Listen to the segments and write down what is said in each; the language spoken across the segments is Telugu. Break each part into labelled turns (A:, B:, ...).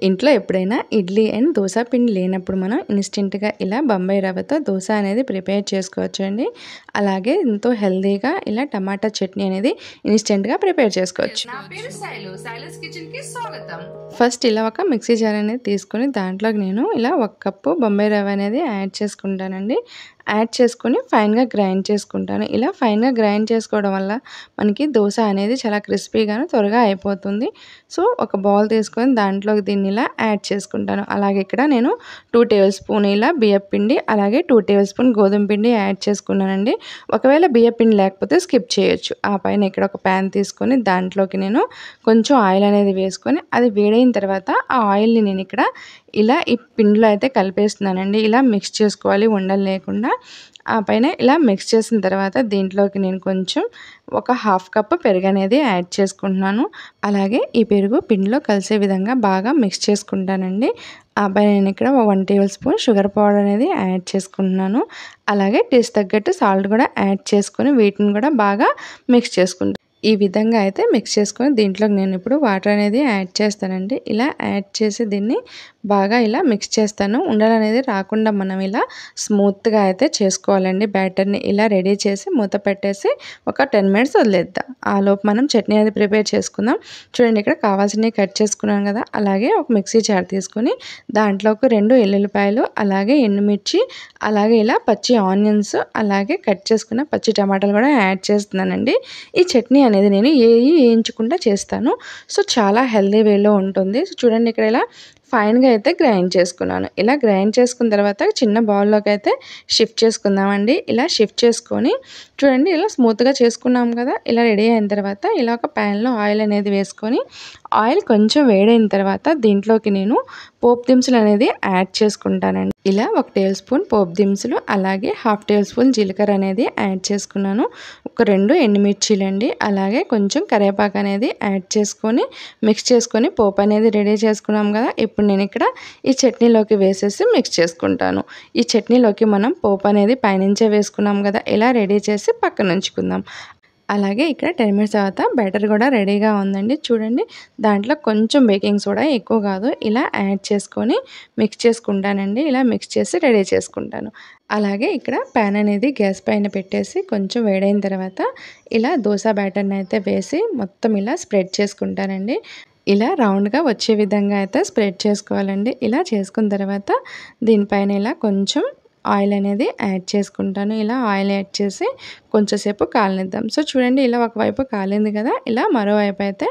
A: ఇంట్లో ఎప్పుడైనా ఇడ్లీ అండ్ దోస పిండి లేనప్పుడు మనం ఇన్స్టెంట్‌గా ఇలా బొంబాయి రవ్వతో దోస అనేది ప్రిపేర్ చేసుకోవచ్చండి. అలాగే ఎంతో హెల్తీగా ఇలా టమాటా చట్నీ అనేది ఇన్స్టెంట్‌గా ప్రిపేర్ చేసుకోవచ్చు.
B: నా పేరు శైలు. శైలస్ కిచెన్‌కి స్వాగతం.
A: ఫస్ట్ ఇలా ఒక మిక్సీ జార్ అనేది తీసుకొని దాంట్లోకి నేను ఇలా 1 కప్పు బొంబాయి రవ్వ అనేది యాడ్ చేసుకుంటానండి. యాడ్ చేసుకొని ఫైన్‌గా గ్రైండ్ చేసుకుంటాను. ఇలా ఫైన్‌గా గ్రైండ్ చేసుకోవడం వల్ల మనకి దోస అనేది చాలా క్రిస్పీగాను త్వరగా అయిపోతుంది. సో, ఒక బౌల్ తీసుకొని దాంట్లోకి దీన్ని ఇలా యాడ్ చేసుకుంటాను. అలాగే ఇక్కడ నేను 2 టేబుల్ స్పూన్ ఇలా బియ్యపు పిండి, అలాగే 2 టేబుల్ స్పూన్ గోధుమ పిండి యాడ్ చేసుకున్నానండి. ఒకవేళ బియ్యపు పిండి లేకపోతే స్కిప్ చేయొచ్చు. ఆ పైన ఇక్కడ ఒక పాన్ తీసుకొని దాంట్లోకి నేను కొంచెం ఆయిల్ అనేది వేసుకొని అది వేడైన తర్వాత ఆ ఆయిల్‌ని నేను ఇక్కడ ఇలా ఈ పిండిలో అయితే కలిపేస్తున్నానండి. ఇలా మిక్స్ చేసుకోవాలి ఉండలు లేకుండా. ఆ పైన ఇలా మిక్స్ చేసిన తర్వాత దీంట్లోకి నేను కొంచెం ఒక హాఫ్ కప్ పెరుగనేది యాడ్ చేసుకుంటున్నాను. అలాగే ఈ పెరుగు పిండిలో కలిసే విధంగా బాగా మిక్స్ చేసుకుంటానండి. ఆపై నేను ఇక్కడ 1 టేబుల్ స్పూన్ షుగర్ పౌడర్ అనేది యాడ్ చేసుకుంటున్నాను. అలాగే టేస్ట్ తగ్గట్టు సాల్ట్ కూడా యాడ్ చేసుకొని వీటిని కూడా బాగా మిక్స్ చేసుకుంటాను. ఈ విధంగా అయితే మిక్స్ చేసుకొని దీంట్లోకి నేను ఇప్పుడు వాటర్ అనేది యాడ్ చేస్తానండి. ఇలా యాడ్ చేసి దీన్ని బాగా ఇలా మిక్స్ చేస్తాను. ఉండలు అనేది రాకుండా మనం ఇలా స్మూత్‌గా అయితే చేసుకోవాలండి. బ్యాటర్‌ని ఇలా రెడీ చేసి మూత పెట్టేసి ఒక 10 మినిట్స్ వదిలేద్దాం. ఆలోపు మనం చట్నీ అనేది ప్రిపేర్ చేసుకుందాం. చూడండి ఇక్కడ కావాల్సినవి కట్ చేసుకున్నాను కదా! అలాగే ఒక మిక్సీ జార్ తీసుకొని దాంట్లోకి 2 ఎల్లుల్లిపాయలు, అలాగే ఎండుమిర్చి, అలాగే ఇలా పచ్చి ఆనియన్స్, అలాగే కట్ చేసుకున్న పచ్చి టమాటాలు కూడా యాడ్ చేస్తున్నానండి. ఈ చట్నీ అనేది నేను వేయించకుండా చేస్తాను. సో, చాలా హెల్తీ వేలో ఉంటుంది. సో, చూడండి ఇక్కడ ఇలా ఫైన్‌గా అయితే గ్రైండ్ చేసుకున్నాను. ఇలా గ్రైండ్ చేసుకున్న తర్వాత చిన్న బౌల్‌లోకి అయితే షిఫ్ట్ చేసుకుందామండి. ఇలా షిఫ్ట్ చేసుకొని చూడండి ఇలా స్మూత్‌గా చేసుకున్నాం కదా! ఇలా రెడీ అయిన తర్వాత ఇలా ఒక ప్యాన్‌లో ఆయిల్ అనేది వేసుకొని ఆయిల్ కొంచెం వేడైన తర్వాత దీంట్లోకి నేను పోపు దినుసులు అనేది యాడ్ చేసుకుంటానండి. ఇలా 1 టేబుల్ స్పూన్ పోపు దినుసులు, అలాగే హాఫ్ టేబుల్ స్పూన్ జీలకర్ర అనేది యాడ్ చేసుకున్నాను. ఒక 2 ఎండుమిర్చీలండి, అలాగే కొంచెం కరివేపాకు అనేది యాడ్ చేసుకొని మిక్స్ చేసుకొని పోపు అనేది రెడీ చేసుకున్నాం కదా! ఇప్పుడు నేను ఇక్కడ ఈ చట్నీలోకి వేసేసి మిక్స్ చేసుకుంటాను. ఈ చట్నీలోకి మనం పోపు అనేది పైనుంచే వేసుకున్నాం కదా! ఇలా రెడీ చేసి పక్కన ఉంచుకుందాం. అలాగే ఇక్కడ 10 మినిట్స్ తర్వాత బ్యాటర్ కూడా రెడీగా ఉందండి. చూడండి దాంట్లో కొంచెం బేకింగ్ సోడా, ఎక్కువ కాదు, ఇలా యాడ్ చేసుకొని మిక్స్ చేసుకుంటానండి. ఇలా మిక్స్ చేసి రెడీ చేసుకుంటాను. అలాగే ఇక్కడ ప్యాన్ అనేది గ్యాస్ పైన పెట్టేసి కొంచెం వేడైన తర్వాత ఇలా దోస బ్యాటర్ని అయితే వేసి మొత్తం ఇలా స్ప్రెడ్ చేసుకుంటానండి. ఇలా రౌండ్‌గా వచ్చే విధంగా అయితే స్ప్రెడ్ చేసుకోవాలండి. ఇలా చేసుకున్న తర్వాత దీనిపైన ఇలా కొంచెం ఆయిల్ అనేది యాడ్ చేసుకుంటాను. ఇలా ఆయిల్ యాడ్ చేసి కొంచెం సేపు కాలనిద్దాం. సో, చూడండి ఇలా ఒకవైపు కాలింది కదా! ఇలా మరోవైపు అయితే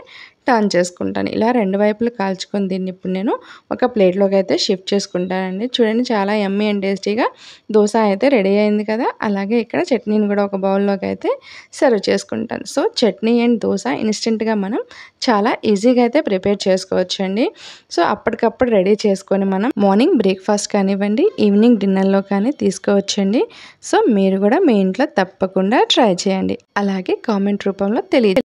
A: టర్న్ చేసుకుంటాను. ఇలా 2 వైపులు కాల్చుకొని దీన్ని ఇప్పుడు నేను ఒక ప్లేట్‌లోకి అయితే షిఫ్ట్ చేసుకుంటానండి. చూడండి చాలా యమ్మీ అండ్ టేస్టీగా దోస అయితే రెడీ అయింది కదా! అలాగే ఇక్కడ చట్నీని కూడా ఒక బౌల్‌లోకి అయితే సర్వ్ చేసుకుంటాను. సో, చట్నీ అండ్ దోస ఇన్స్టెంట్‌గా మనం చాలా ఈజీగా అయితే ప్రిపేర్ చేసుకోవచ్చండి. సో, అప్పటికప్పుడు రెడీ చేసుకొని మనం మార్నింగ్ బ్రేక్‌ఫాస్ట్ కానివ్వండి, ఈవినింగ్ డిన్నర్‌లో కానీ తీసుకోవచ్చండి. సో, మీరు కూడా మీ ఇంట్లో తప్పకుండా ట్రై చేయండి. అలాగే కామెంట్ రూపంలో